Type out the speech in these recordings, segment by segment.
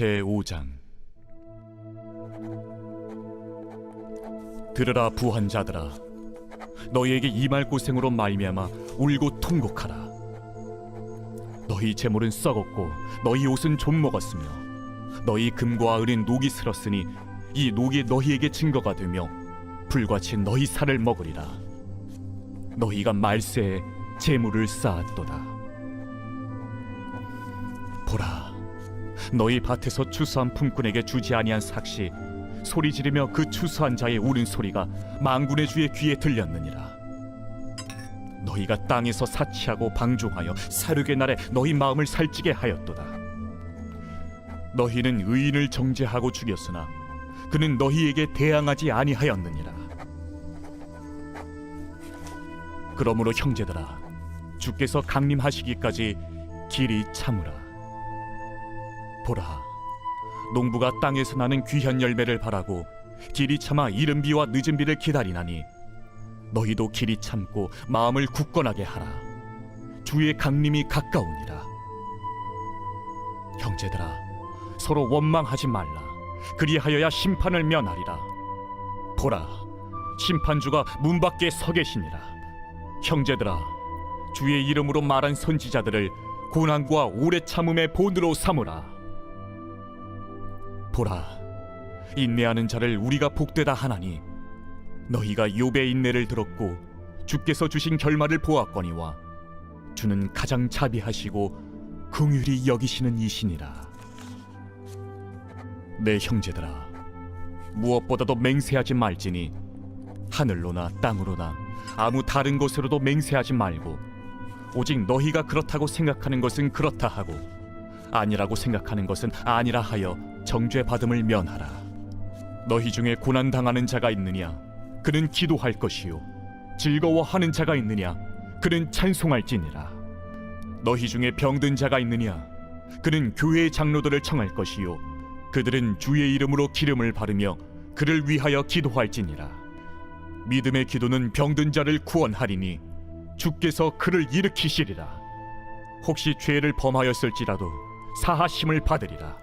제5장. 들으라 부한 자들아, 너희에게 임할 고생으로 말미암아 울고 통곡하라. 너희 재물은 썩었고 너희 옷은 좀 먹었으며 너희 금과 은은 녹이 슬었으니 이 녹이 너희에게 증거가 되며 불같이 너희 살을 먹으리라. 너희가 말세에 재물을 쌓았도다. 보라, 너희 밭에서 추수한 품꾼에게 주지 아니한 삭시 소리 지르며 그 추수한 자의 울음소리가 만군의 주의 귀에 들렸느니라. 너희가 땅에서 사치하고 방종하여 사륙의 날에 너희 마음을 살찌게 하였도다. 너희는 의인을 정죄하고 죽였으나 그는 너희에게 대항하지 아니하였느니라. 그러므로 형제들아, 주께서 강림하시기까지 길이 참으라. 보라, 농부가 땅에서 나는 귀한 열매를 바라고 길이 참아 이른 비와 늦은 비를 기다리나니 너희도 길이 참고 마음을 굳건하게 하라. 주의 강림이 가까우니라. 형제들아, 서로 원망하지 말라. 그리하여야 심판을 면하리라. 보라, 심판주가 문 밖에 서 계시니라. 형제들아, 주의 이름으로 말한 선지자들을 고난과 오래 참음의 본으로 삼으라. 보라, 인내하는 자를 우리가 복되다 하나니 너희가 욥의 인내를 들었고 주께서 주신 결말을 보았거니와 주는 가장 자비하시고 긍휼히 여기시는 이시니라. 내 형제들아, 무엇보다도 맹세하지 말지니 하늘로나 땅으로나 아무 다른 곳으로도 맹세하지 말고 오직 너희가 그렇다고 생각하는 것은 그렇다 하고 아니라고 생각하는 것은 아니라 하여 정죄받음을 면하라. 너희 중에 고난당하는 자가 있느냐? 그는 기도할 것이요 즐거워하는 자가 있느냐? 그는 찬송할지니라. 너희 중에 병든 자가 있느냐? 그는 교회의 장로들을 청할 것이요 그들은 주의 이름으로 기름을 바르며 그를 위하여 기도할지니라. 믿음의 기도는 병든 자를 구원하리니 주께서 그를 일으키시리라. 혹시 죄를 범하였을지라도 사하심을 받으리라.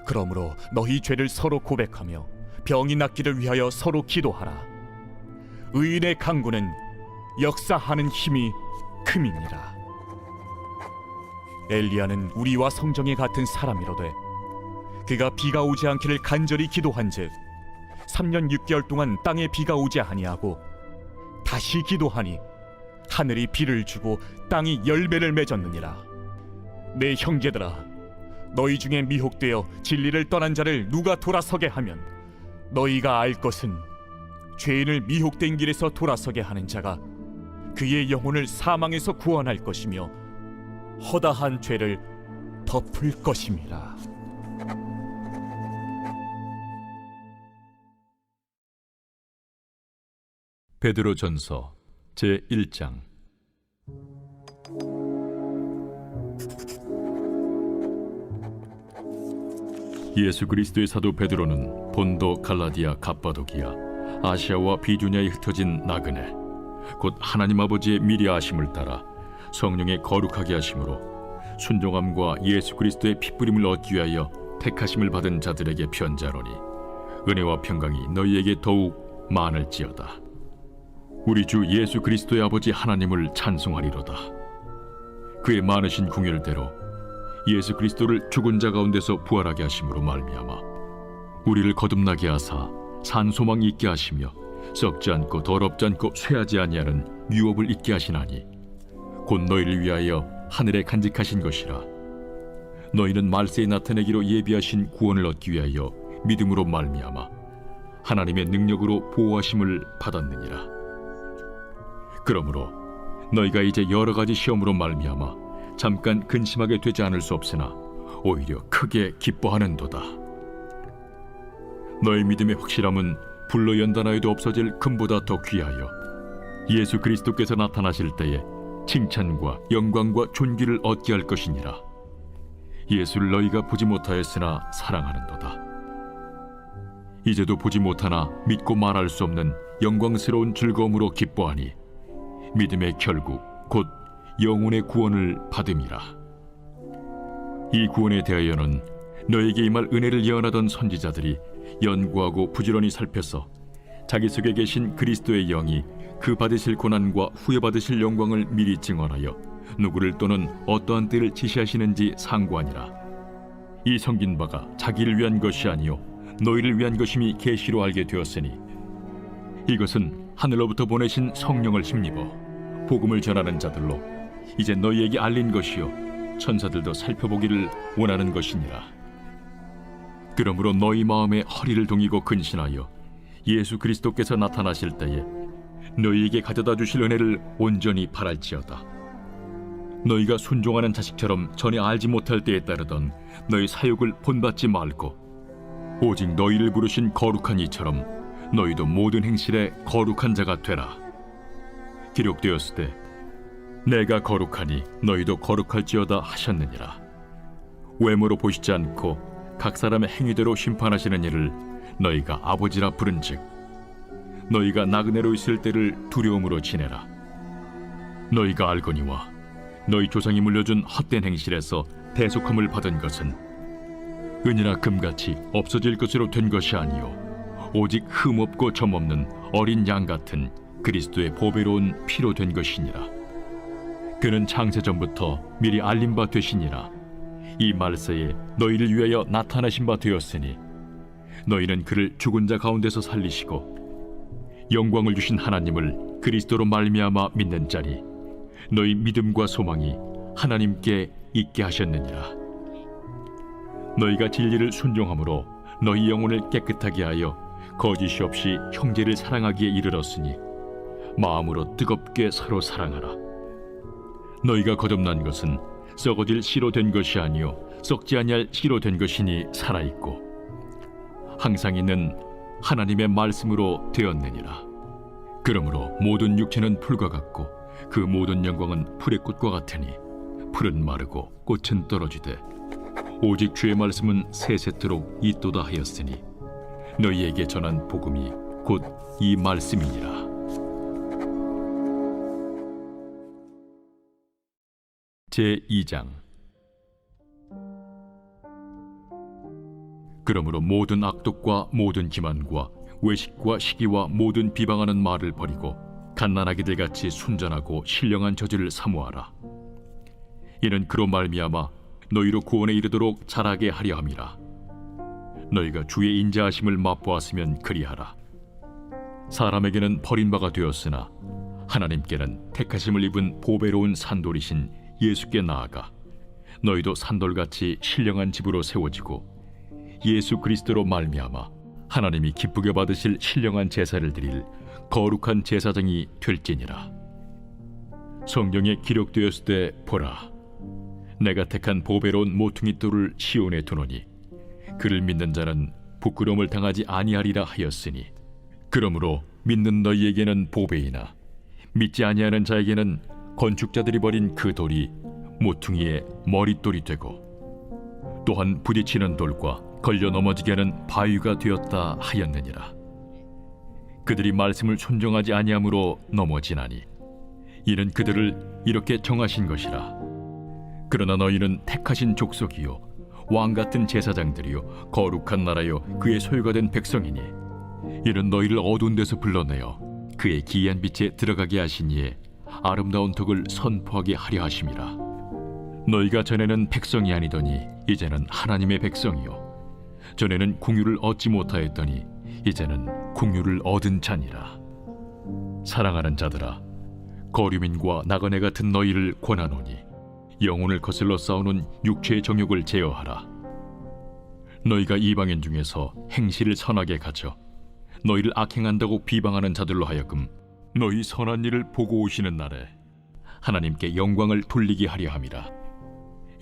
그러므로 너희 죄를 서로 고백하며 병이 낫기를 위하여 서로 기도하라. 의인의 강구는 역사하는 힘이 큼이니라. 엘리야는 우리와 성정이 같은 사람이로되 그가 비가 오지 않기를 간절히 기도한즉 3년 6개월 동안 땅에 비가 오지 아니하고 다시 기도하니 하늘이 비를 주고 땅이 열매를 맺었느니라. 내 형제들아, 너희 중에 미혹되어 진리를 떠난 자를 누가 돌아서게 하면 너희가 알 것은 죄인을 미혹된 길에서 돌아서게 하는 자가 그의 영혼을 사망에서 구원할 것이며 허다한 죄를 덮을 것임이라. 베드로전서 제1장. 예수 그리스도의 사도 베드로는 본도, 갈라디아, 갑바도기아, 아시아와 비두냐에 흩어진 나그네, 곧 하나님 아버지의 미리 아심을 따라 성령의 거룩하게 하심으로 순종함과 예수 그리스도의 핏부림을 얻기 위하여 택하심을 받은 자들에게 편지하노니 은혜와 평강이 너희에게 더욱 많을지어다. 우리 주 예수 그리스도의 아버지 하나님을 찬송하리로다. 그의 많으신 궁율대로 예수 그리스도를 죽은 자 가운데서 부활하게 하심으로 말미암아 우리를 거듭나게 하사 산 소망이 있게 하시며 썩지 않고 더럽지 않고 쇠하지 아니하는 유업을 있게 하시나니 곧 너희를 위하여 하늘에 간직하신 것이라. 너희는 말세에 나타내기로 예비하신 구원을 얻기 위하여 믿음으로 말미암아 하나님의 능력으로 보호하심을 받았느니라. 그러므로 너희가 이제 여러 가지 시험으로 말미암아 잠깐 근심하게 되지 않을 수 없으나 오히려 크게 기뻐하는도다. 너희 믿음의 확실함은 불로 연단하여도 없어질 금보다 더 귀하여 예수 그리스도께서 나타나실 때에 칭찬과 영광과 존귀를 얻게 할 것이니라. 예수를 너희가 보지 못하였으나 사랑하는도다. 이제도 보지 못하나 믿고 말할 수 없는 영광스러운 즐거움으로 기뻐하니 믿음의 결국 곧 영혼의 구원을 받음이라. 이 구원에 대하여는 너에게 임할 은혜를 예언하던 선지자들이 연구하고 부지런히 살펴서 자기 속에 계신 그리스도의 영이 그 받으실 고난과 후에 받으실 영광을 미리 증언하여 누구를 또는 어떠한 때를 지시하시는지 상고하니라. 이 섬긴 바가 자기를 위한 것이 아니요 너희를 위한 것임이 계시로 알게 되었으니 이것은 하늘로부터 보내신 성령을 힘입어 복음을 전하는 자들로 이제 너희에게 알린 것이요 천사들도 살펴보기를 원하는 것이니라. 그러므로 너희 마음에 허리를 동이고 근신하여 예수 그리스도께서 나타나실 때에 너희에게 가져다 주실 은혜를 온전히 바랄지어다. 너희가 순종하는 자식처럼 전에 알지 못할 때에 따르던 너희 사욕을 본받지 말고 오직 너희를 부르신 거룩한 이처럼 너희도 모든 행실에 거룩한 자가 되라. 기록되었을 때 내가 거룩하니 너희도 거룩할지어다 하셨느니라. 외모로 보시지 않고 각 사람의 행위대로 심판하시는 이를 너희가 아버지라 부른즉 너희가 나그네로 있을 때를 두려움으로 지내라. 너희가 알거니와 너희 조상이 물려준 헛된 행실에서 대속함을 받은 것은 은이나 금같이 없어질 것으로 된 것이 아니요 오직 흠없고 점없는 어린 양 같은 그리스도의 보배로운 피로 된 것이니라. 그는 창세전부터 미리 알린 바 되시니라. 이 말세에 너희를 위하여 나타나신 바 되었으니 너희는 그를 죽은 자 가운데서 살리시고 영광을 주신 하나님을 그리스도로 말미암아 믿는 자니 너희 믿음과 소망이 하나님께 있게 하셨느니라. 너희가 진리를 순종함으로 너희 영혼을 깨끗하게 하여 거짓이 없이 형제를 사랑하기에 이르렀으니 마음으로 뜨겁게 서로 사랑하라. 너희가 거듭난 것은 썩어질 씨로 된 것이 아니요 썩지 아니할 씨로 된 것이니 살아있고 항상 있는 하나님의 말씀으로 되었느니라. 그러므로 모든 육체는 풀과 같고 그 모든 영광은 풀의 꽃과 같으니 풀은 마르고 꽃은 떨어지되 오직 주의 말씀은 세세토록 있도다 하였으니 너희에게 전한 복음이 곧 이 말씀이니라. 제2장. 그러므로 모든 악독과 모든 기만과 외식과 시기와 모든 비방하는 말을 버리고 갓난아기들 같이 순전하고 신령한 저지를 사모하라. 이는 그로 말미암아 너희로 구원에 이르도록 자라게 하려 함이라. 너희가 주의 인자하심을 맛보았으면 그리하라. 사람에게는 버림바가 되었으나 하나님께는 택하심을 입은 보배로운 산돌이신 예수께 나아가 너희도 산돌같이 신령한 집으로 세워지고 예수 그리스도로 말미암아 하나님이 기쁘게 받으실 신령한 제사를 드릴 거룩한 제사장이 될지니라. 성경에 기록되었을 때 보라, 내가 택한 보배로운 모퉁이 돌을 시온에 두노니 그를 믿는 자는 부끄러움을 당하지 아니하리라 하였으니 그러므로 믿는 너희에게는 보배이나 믿지 아니하는 자에게는 건축자들이 버린 그 돌이 모퉁이의 머릿돌이 되고 또한 부딪히는 돌과 걸려 넘어지게 하는 바위가 되었다 하였느니라. 그들이 말씀을 순종하지 아니함으로 넘어지나니 이는 그들을 이렇게 정하신 것이라. 그러나 너희는 택하신 족속이요 왕같은 제사장들이요 거룩한 나라요 그의 소유가 된 백성이니 이는 너희를 어두운 데서 불러내어 그의 기이한 빛에 들어가게 하신 이에 아름다운 덕을 선포하게 하려 하심이라. 너희가 전에는 백성이 아니더니 이제는 하나님의 백성이요 전에는 궁유를 얻지 못하였더니 이제는 궁유를 얻은 자니라. 사랑하는 자들아, 거류민과 나그네 같은 너희를 권하노니 영혼을 거슬러 싸우는 육체의 정욕을 제어하라. 너희가 이방인 중에서 행실을 선하게 가져 너희를 악행한다고 비방하는 자들로 하여금 너희 선한 일을 보고 오시는 날에 하나님께 영광을 돌리게 하려 함이라.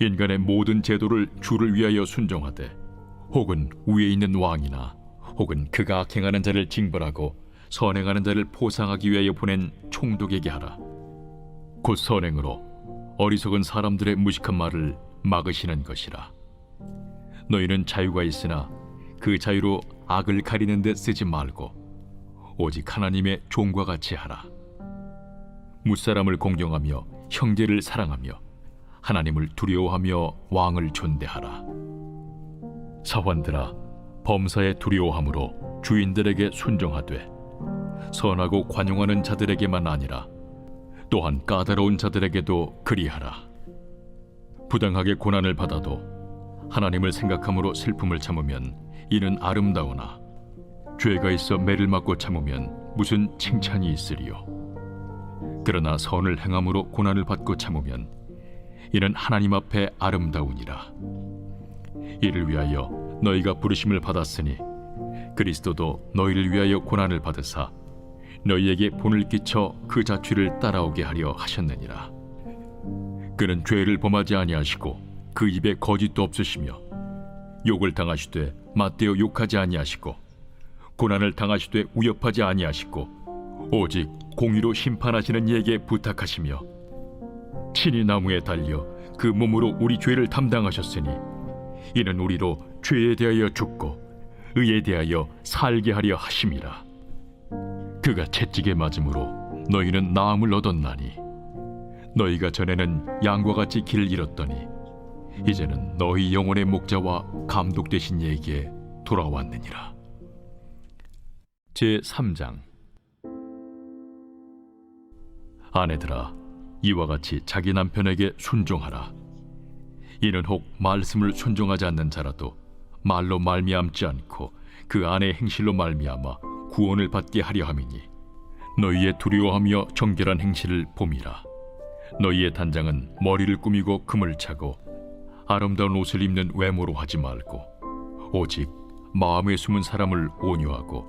인간의 모든 제도를 주를 위하여 순종하되 혹은 위에 있는 왕이나 혹은 그가 악행하는 자를 징벌하고 선행하는 자를 포상하기 위하여 보낸 총독에게 하라. 곧 선행으로 어리석은 사람들의 무식한 말을 막으시는 것이라. 너희는 자유가 있으나 그 자유로 악을 가리는 데 쓰지 말고 오직 하나님의 종과 같이 하라. 무사람을 공경하며 형제를 사랑하며 하나님을 두려워하며 왕을 존대하라. 사환들아, 범사에 두려워함으로 주인들에게 순종하되 선하고 관용하는 자들에게만 아니라 또한 까다로운 자들에게도 그리하라. 부당하게 고난을 받아도 하나님을 생각함으로 슬픔을 참으면 이는 아름다우나 죄가 있어 매를 맞고 참으면 무슨 칭찬이 있으리요. 그러나 선을 행함으로 고난을 받고 참으면 이는 하나님 앞에 아름다우니라. 이를 위하여 너희가 부르심을 받았으니 그리스도도 너희를 위하여 고난을 받으사 너희에게 본을 끼쳐 그 자취를 따라오게 하려 하셨느니라. 그는 죄를 범하지 아니하시고 그 입에 거짓도 없으시며 욕을 당하시되 맞대어 욕하지 아니하시고 고난을 당하시되 위협하지 아니하시고 오직 공의로 심판하시는 이에게 부탁하시며 친히 나무에 달려 그 몸으로 우리 죄를 담당하셨으니 이는 우리로 죄에 대하여 죽고 의에 대하여 살게 하려 하심이라. 그가 채찍에 맞음으로 너희는 나음을 얻었나니 너희가 전에는 양과 같이 길을 잃었더니 이제는 너희 영혼의 목자와 감독 되신 이에게 돌아왔느니라. 제3장. 아내들아, 이와 같이 자기 남편에게 순종하라. 이는 혹 말씀을 순종하지 않는 자라도 말로 말미암지 않고 그 아내의 행실로 말미암아 구원을 받게 하려 함이니 너희의 두려워하며 정결한 행실을 봄이라. 너희의 단장은 머리를 꾸미고 금을 차고 아름다운 옷을 입는 외모로 하지 말고 오직 마음에 숨은 사람을 온유하고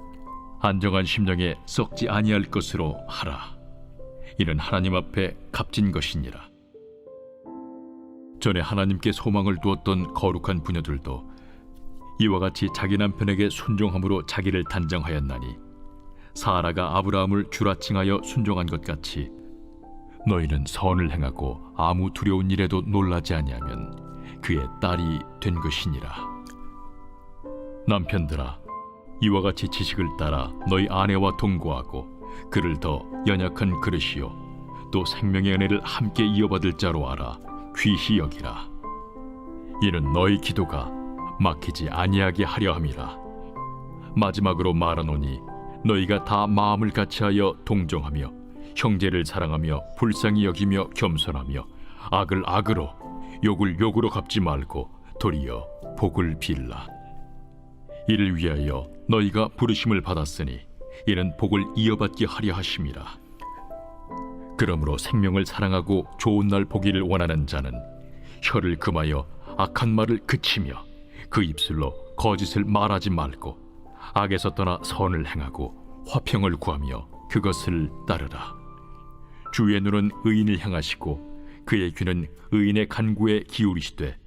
안정한 심령에 썩지 아니할 것으로 하라. 이는 하나님 앞에 값진 것이니라. 전에 하나님께 소망을 두었던 거룩한 부녀들도 이와 같이 자기 남편에게 순종함으로 자기를 단정하였나니 사라가 아브라함을 주라칭하여 순종한 것 같이 너희는 선을 행하고 아무 두려운 일에도 놀라지 아니하면 그의 딸이 된 것이니라. 남편들아, 이와 같이 지식을 따라 너희 아내와 동거하고 그를 더 연약한 그릇이요 또 생명의 은혜를 함께 이어받을 자로 알아 귀히 여기라. 이는 너희 기도가 막히지 아니하게 하려 함이라. 마지막으로 말하노니 너희가 다 마음을 같이하여 동정하며 형제를 사랑하며 불쌍히 여기며 겸손하며 악을 악으로 욕을 욕으로 갚지 말고 도리어 복을 빌라. 이를 위하여 너희가 부르심을 받았으니 이는 복을 이어받게 하려 하심이라. 그러므로 생명을 사랑하고 좋은 날 보기를 원하는 자는 혀를 금하여 악한 말을 그치며 그 입술로 거짓을 말하지 말고 악에서 떠나 선을 행하고 화평을 구하며 그것을 따르라. 주의 눈은 의인을 향하시고 그의 귀는 의인의 간구에 기울이시되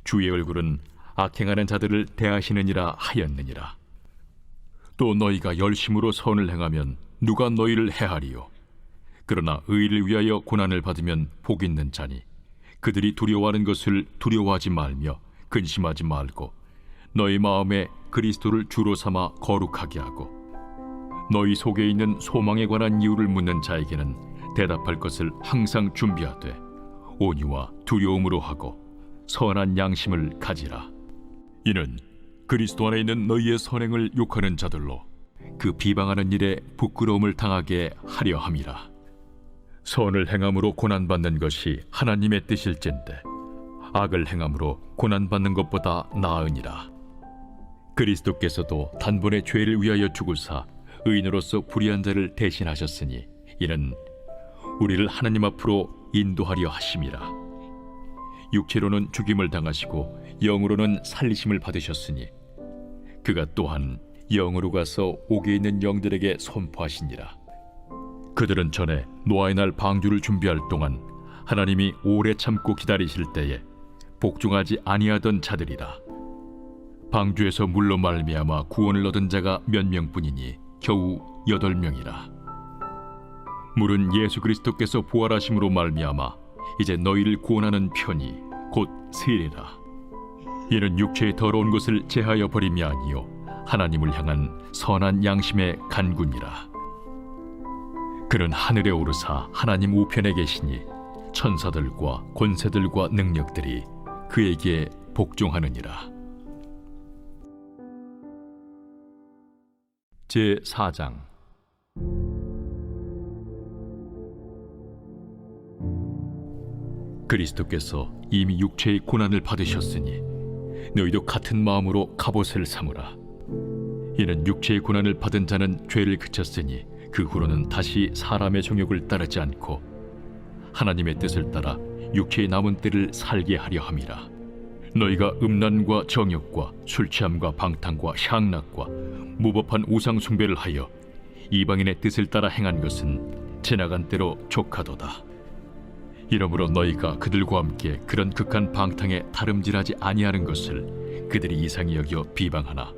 주의 얼굴은 악행하는 자들을 대하시느니라 하였느니라. 또 너희가 열심으로 선을 행하면 누가 너희를 해하리요? 그러나 의를 위하여 고난을 받으면 복 있는 자니 그들이 두려워하는 것을 두려워하지 말며 근심하지 말고 너희 마음에 그리스도를 주로 삼아 거룩하게 하고 너희 속에 있는 소망에 관한 이유를 묻는 자에게는 대답할 것을 항상 준비하되 온유와 두려움으로 하고 선한 양심을 가지라. 이는 그리스도 안에 있는 너희의 선행을 욕하는 자들로 그 비방하는 일에 부끄러움을 당하게 하려 함이라. 선을 행함으로 고난받는 것이 하나님의 뜻일진데 악을 행함으로 고난받는 것보다 나으니라. 그리스도께서도 단번에 죄를 위하여 죽으사 의인으로서 불의한 자를 대신하셨으니 이는 우리를 하나님 앞으로 인도하려 하심이라. 육체로는 죽임을 당하시고 영으로는 살리심을 받으셨으니 그가 또한 영으로 가서 옥에 있는 영들에게 선포하시니라. 그들은 전에 노아의 날 방주를 준비할 동안 하나님이 오래 참고 기다리실 때에 복종하지 아니하던 자들이라. 방주에서 물로 말미암아 구원을 얻은 자가 몇 명뿐이니 겨우 8명이라. 물은 예수 그리스도께서 부활하심으로 말미암아 이제 너희를 구원하는 편이 곧 세례라. 이는 육체의 더러운 것을 제하여 버림이 아니요 하나님을 향한 선한 양심의 간구니라. 그는 하늘에 오르사 하나님 우편에 계시니 천사들과 권세들과 능력들이 그에게 복종하느니라. 제4장. 그리스도께서 이미 육체의 고난을 받으셨으니 너희도 같은 마음으로 갑옷을 삼으라. 이는 육체의 고난을 받은 자는 죄를 그쳤으니 그 후로는 다시 사람의 정욕을 따르지 않고 하나님의 뜻을 따라 육체의 남은 때를 살게 하려 함이라. 너희가 음란과 정욕과 술 취함과 방탕과 향락과 무법한 우상 숭배를 하여 이방인의 뜻을 따라 행한 것은 지나간 때로 족하도다. 이러므로 너희가 그들과 함께 그런 극한 방탕에 다름질하지 아니하는 것을 그들이 이상히 여겨 비방하나,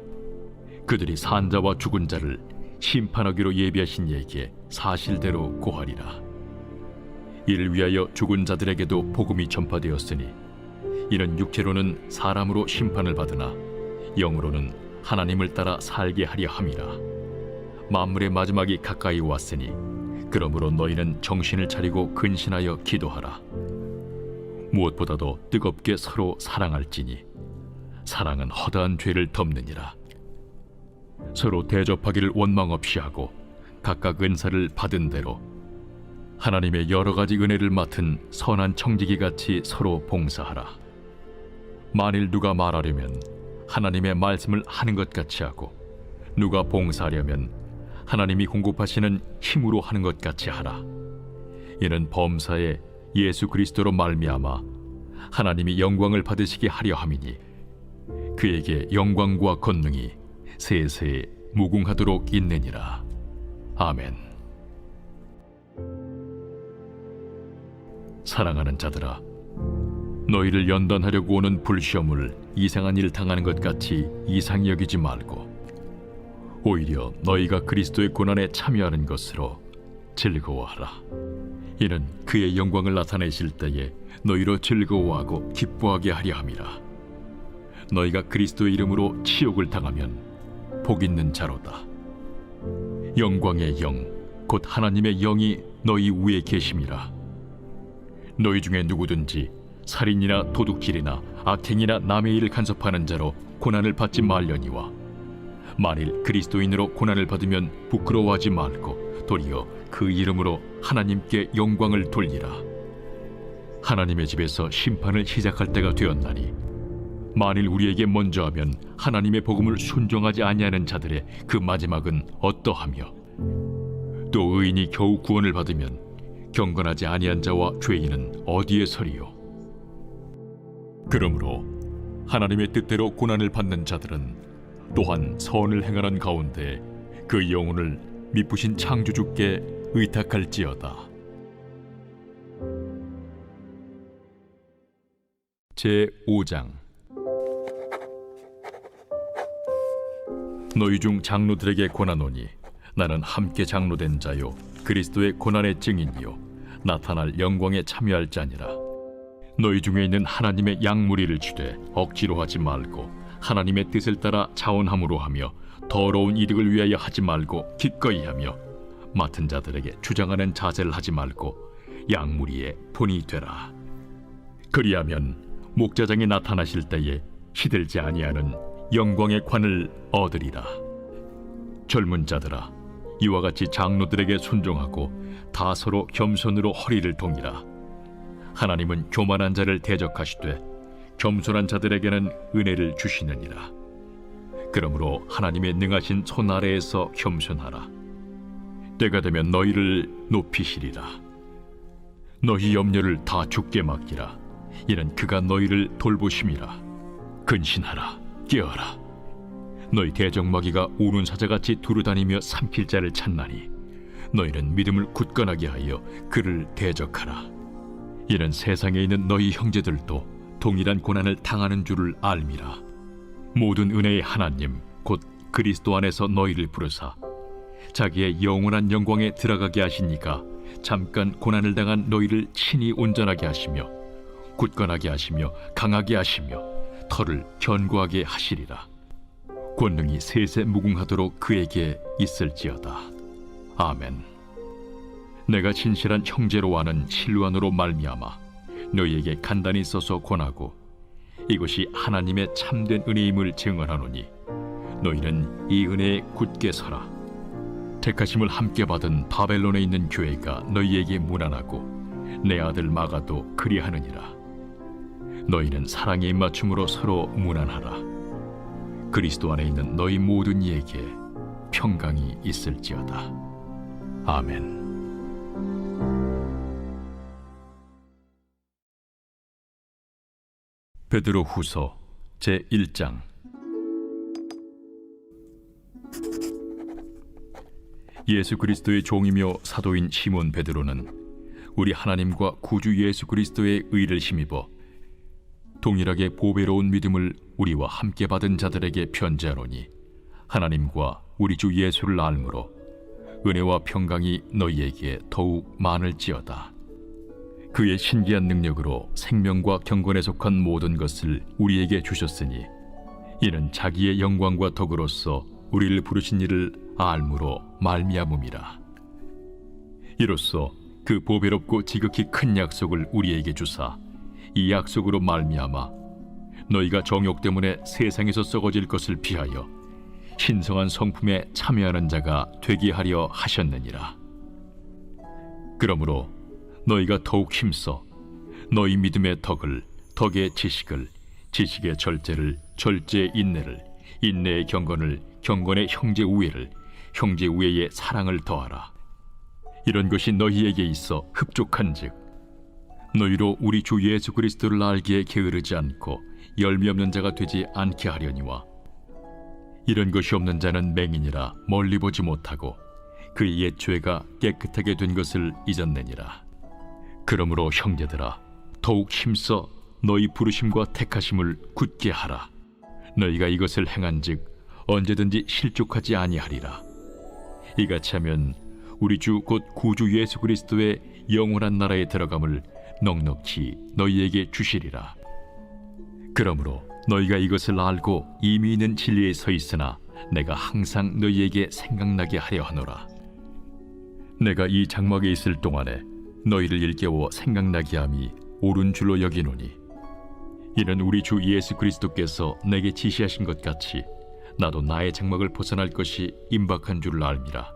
그들이 산 자와 죽은 자를 심판하기로 예비하신 이에게 사실대로 고하리라. 이를 위하여 죽은 자들에게도 복음이 전파되었으니, 이는 육체로는 사람으로 심판을 받으나 영으로는 하나님을 따라 살게 하려 함이라. 만물의 마지막이 가까이 왔으니 그러므로 너희는 정신을 차리고 근신하여 기도하라. 무엇보다도 뜨겁게 서로 사랑할지니 사랑은 허다한 죄를 덮느니라. 서로 대접하기를 원망 없이 하고 각각 은사를 받은 대로 하나님의 여러 가지 은혜를 맡은 선한 청지기 같이 서로 봉사하라. 만일 누가 말하려면 하나님의 말씀을 하는 것 같이 하고, 누가 봉사하려면 하나님이 공급하시는 힘으로 하는 것 같이 하라. 이는 범사에 예수 그리스도로 말미암아 하나님이 영광을 받으시게 하려 함이니, 그에게 영광과 권능이 세세에 무궁하도록 있느니라. 아멘. 사랑하는 자들아, 너희를 연단하려고 오는 불시험을 이상한 일 당하는 것 같이 이상히 여기지 말고, 오히려 너희가 그리스도의 고난에 참여하는 것으로 즐거워하라. 이는 그의 영광을 나타내실 때에 너희로 즐거워하고 기뻐하게 하려 함이라. 너희가 그리스도의 이름으로 치욕을 당하면 복 있는 자로다. 영광의 영, 곧 하나님의 영이 너희 위에 계심이라. 너희 중에 누구든지 살인이나 도둑질이나 악행이나 남의 일을 간섭하는 자로 고난을 받지 말려니와, 만일 그리스도인으로 고난을 받으면 부끄러워하지 말고 도리어 그 이름으로 하나님께 영광을 돌리라. 하나님의 집에서 심판을 시작할 때가 되었나니, 만일 우리에게 먼저 하면 하나님의 복음을 순종하지 아니하는 자들의 그 마지막은 어떠하며, 또 의인이 겨우 구원을 받으면 경건하지 아니한 자와 죄인은 어디에 서리요? 그러므로 하나님의 뜻대로 고난을 받는 자들은 또한 선을 행하는 가운데 그 영혼을 미쁘신 창조주께 의탁할지어다. 제5장. 너희 중 장로들에게 권하노니, 나는 함께 장로된 자요 그리스도의 고난의 증인이요 나타날 영광에 참여할 자니라. 너희 중에 있는 하나님의 양무리를 주되 억지로 하지 말고 하나님의 뜻을 따라 자원함으로 하며, 더러운 이득을 위하여 하지 말고 기꺼이 하며, 맡은 자들에게 주장하는 자세를 하지 말고 양무리의 본이 되라. 그리하면 목자장이 나타나실 때에 시들지 아니하는 영광의 관을 얻으리라. 젊은 자들아, 이와 같이 장로들에게 순종하고 다 서로 겸손으로 허리를 동이라. 하나님은 교만한 자를 대적하시되 겸손한 자들에게는 은혜를 주시느니라. 그러므로 하나님의 능하신 손 아래에서 겸손하라. 때가 되면 너희를 높이시리라. 너희 염려를 다 주께 맡기라. 이는 그가 너희를 돌보심이라. 근신하라. 깨어라. 너희 대적마귀가 우는 사자같이 두루다니며 삼킬 자를 찾나니, 너희는 믿음을 굳건하게 하여 그를 대적하라. 이는 세상에 있는 너희 형제들도 동일한 고난을 당하는 줄을 알미라. 모든 은혜의 하나님 곧 그리스도 안에서 너희를 부르사 자기의 영원한 영광에 들어가게 하시니까 잠깐 고난을 당한 너희를 친히 온전하게 하시며 굳건하게 하시며 강하게 하시며 털을 견고하게 하시리라. 권능이 세세 무궁하도록 그에게 있을지어다. 아멘. 내가 진실한 형제로 아는 실루안으로 말미암아 너희에게 간단히 써서 권하고 이것이 하나님의 참된 은혜임을 증언하노니 너희는 이 은혜에 굳게 서라. 택하심을 함께 받은 바벨론에 있는 교회가 너희에게 무난하고 내 아들 마가도 그리하느니라. 너희는 사랑의 입맞춤으로 서로 무난하라. 그리스도 안에 있는 너희 모든 이에게 평강이 있을지어다. 아멘. 베드로 후서 제1장. 예수 그리스도의 종이며 사도인 시몬 베드로는 우리 하나님과 구주 예수 그리스도의 의를 힘입어 동일하게 보배로운 믿음을 우리와 함께 받은 자들에게 편지하노니 하나님과 우리 주 예수를 알므로 은혜와 평강이 너희에게 더욱 많을지어다. 그의 신기한 능력으로 생명과 경건에 속한 모든 것을 우리에게 주셨으니 이는 자기의 영광과 덕으로서 우리를 부르신 이를 알므로 말미암음이라. 이로써 그 보배롭고 지극히 큰 약속을 우리에게 주사 이 약속으로 말미암아 너희가 정욕 때문에 세상에서 썩어질 것을 피하여 신성한 성품에 참여하는 자가 되게 하려 하셨느니라. 그러므로 너희가 더욱 힘써 너희 믿음의 덕을, 덕의 지식을, 지식의 절제를, 절제의 인내를, 인내의 경건을, 경건의 형제 우애를, 형제 우애의 사랑을 더하라. 이런 것이 너희에게 있어 흡족한즉 너희로 우리 주 예수 그리스도를 알기에 게으르지 않고 열미 없는 자가 되지 않게 하려니와 이런 것이 없는 자는 맹인이라 멀리 보지 못하고 그의 옛 죄가 깨끗하게 된 것을 잊었느니라. 그러므로 형제들아 더욱 힘써 너희 부르심과 택하심을 굳게 하라. 너희가 이것을 행한즉 언제든지 실족하지 아니하리라. 이같이 하면 우리 주 곧 구주 예수 그리스도의 영원한 나라에 들어감을 넉넉히 너희에게 주시리라. 그러므로 너희가 이것을 알고 이미 있는 진리에 서 있으나 내가 항상 너희에게 생각나게 하려 하노라. 내가 이 장막에 있을 동안에 너희를 일깨워 생각나게 함이 옳은 줄로 여기노니 이는 우리 주 예수 그리스도께서 내게 지시하신 것 같이 나도 나의 장막을 벗어날 것이 임박한 줄을 알미라.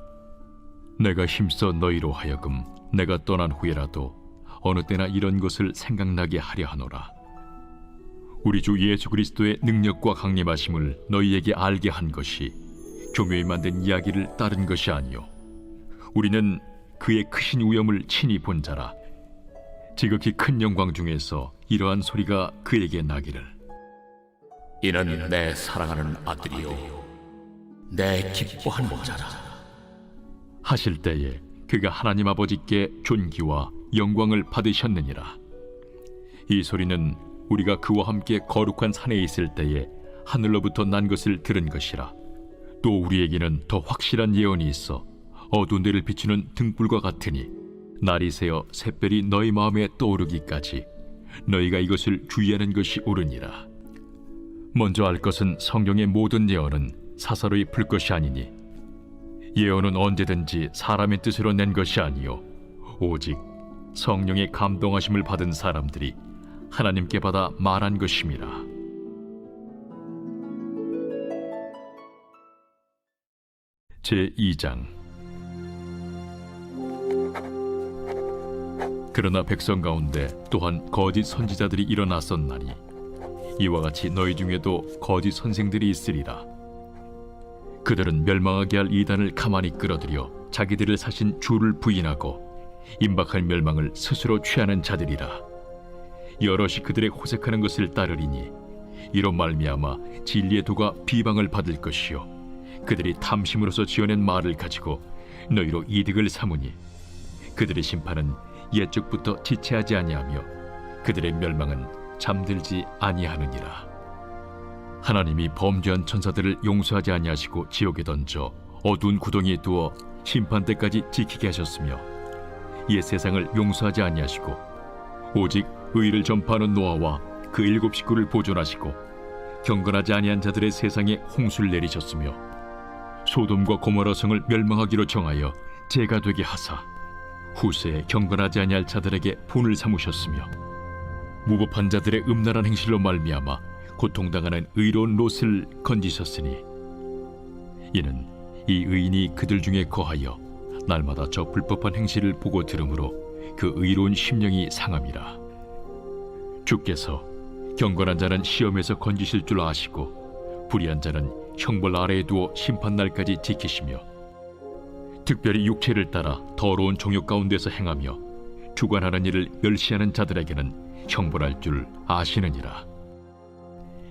내가 힘써 너희로 하여금 내가 떠난 후에라도 어느 때나 이런 것을 생각나게 하려 하노라. 우리 주 예수 그리스도의 능력과 강림하심을 너희에게 알게 한 것이 교묘히 만든 이야기를 따른 것이 아니요 우리는 그의 크신 위엄을 친히 본 자라. 지극히 큰 영광 중에서 이러한 소리가 그에게 나기를 이는 내 사랑하는 아들이요 내 기뻐하는 자라 하실 때에 그가 하나님 아버지께 존귀와 영광을 받으셨느니라. 이 소리는 우리가 그와 함께 거룩한 산에 있을 때에 하늘로부터 난 것을 들은 것이라. 또 우리에게는 더 확실한 예언이 있어 어두운 데를 비추는 등불과 같으니 날이 새어 샛별이 너희 마음에 떠오르기까지 너희가 이것을 주의하는 것이 옳으니라. 먼저 알 것은 성경의 모든 예언은 사사로이 풀 것이 아니니 예언은 언제든지 사람의 뜻으로 낸 것이 아니요 오직 성령의 감동하심을 받은 사람들이 하나님께 받아 말한 것임이라. 제2장. 그러나 백성 가운데 또한 거짓 선지자들이 일어났었나니 이와 같이 너희 중에도 거짓 선생들이 있으리라. 그들은 멸망하게 할 이단을 가만히 끌어들여 자기들을 사신 주를 부인하고 임박할 멸망을 스스로 취하는 자들이라. 여럿이 그들의 호색하는 것을 따르리니 이로 말미암아 진리의 도가 비방을 받을 것이요 그들이 탐심으로서 지어낸 말을 가지고 너희로 이득을 삼으니 그들의 심판은 옛적부터 지체하지 아니하며 그들의 멸망은 잠들지 아니하느니라. 하나님이 범죄한 천사들을 용서하지 아니하시고 지옥에 던져 어두운 구덩이에 두어 심판 때까지 지키게 하셨으며 옛 세상을 용서하지 아니하시고 오직 의를 전파하는 노아와 그 7 식구를 보존하시고 경건하지 아니한 자들의 세상에 홍수를 내리셨으며 소돔과 고모라 성을 멸망하기로 정하여 죄가 되게 하사 후세에 경건하지 아니할 자들에게 본을 삼으셨으며 무법한 자들의 음란한 행실로 말미암아 고통당하는 의로운 롯을 건지셨으니 이는 이 의인이 그들 중에 거하여 날마다 저 불법한 행실을 보고 들으므로 그 의로운 심령이 상함이라. 주께서 경건한 자는 시험에서 건지실 줄 아시고 불의한 자는 형벌 아래에 두어 심판날까지 지키시며 특별히 육체를 따라 더러운 종욕 가운데서 행하며 주관하는 일을 멸시하는 자들에게는 형벌할 줄 아시느니라.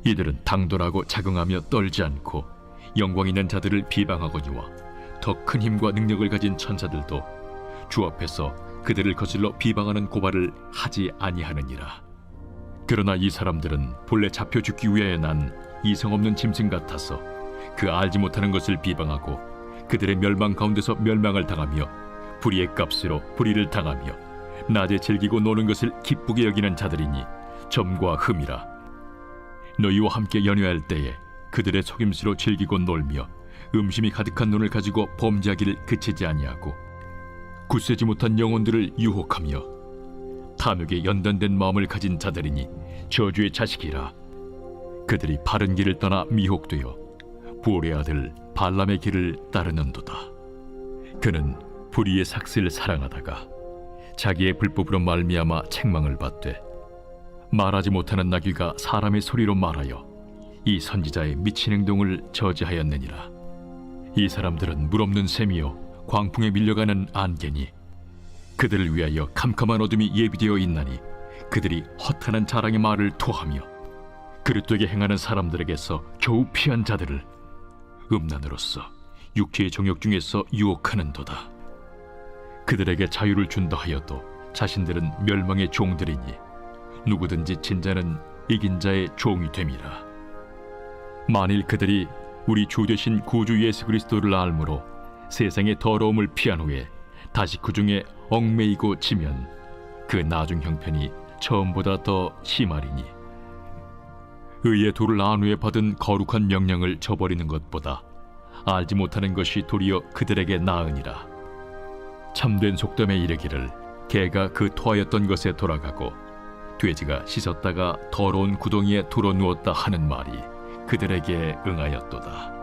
이들은 당돌하고 자긍하며 떨지 않고 영광 있는 자들을 비방하거니와 더 큰 힘과 능력을 가진 천사들도 주 앞에서 그들을 거슬러 비방하는 고발을 하지 아니하느니라. 그러나 이 사람들은 본래 잡혀 죽기 위하여 난 이성 없는 짐승 같아서 그 알지 못하는 것을 비방하고 그들의 멸망 가운데서 멸망을 당하며 불의의 값으로 불의를 당하며 낮에 즐기고 노는 것을 기쁘게 여기는 자들이니 점과 흠이라. 너희와 함께 연회할 때에 그들의 속임수로 즐기고 놀며 음심이 가득한 눈을 가지고 범죄하기를 그치지 아니하고 굳세지 못한 영혼들을 유혹하며 탐욕에 연단된 마음을 가진 자들이니 저주의 자식이라. 그들이 바른 길을 떠나 미혹되어 부올의 아들 발람의 길을 따르는도다. 그는 불의의 삭슬을 사랑하다가 자기의 불법으로 말미암아 책망을 받되 말하지 못하는 나귀가 사람의 소리로 말하여 이 선지자의 미친 행동을 저지하였느니라. 이 사람들은 물없는 샘이요 광풍에 밀려가는 안개니 그들을 위하여 캄캄한 어둠이 예비되어 있나니 그들이 허탄한 자랑의 말을 토하며 그릇되게 행하는 사람들에게서 겨우 피한 자들을 음란으로서 육체의 정욕 중에서 유혹하는도다. 그들에게 자유를 준다 하여도 자신들은 멸망의 종들이니 누구든지 진 자는 이긴 자의 종이 됨이라. 만일 그들이 우리 주 되신 구주 예수 그리스도를 알므로 세상의 더러움을 피한 후에 다시 그 중에 얽매이고 지면 그 나중 형편이 처음보다 더 심하리니 의의 도를 안 후에 받은 거룩한 명령을 저버리는 것보다 알지 못하는 것이 도리어 그들에게 나으니라. 참된 속담에 이르기를 개가 그 토하였던 것에 돌아가고 돼지가 씻었다가 더러운 구덩이에 돌아 누웠다 하는 말이 그들에게 응하였도다.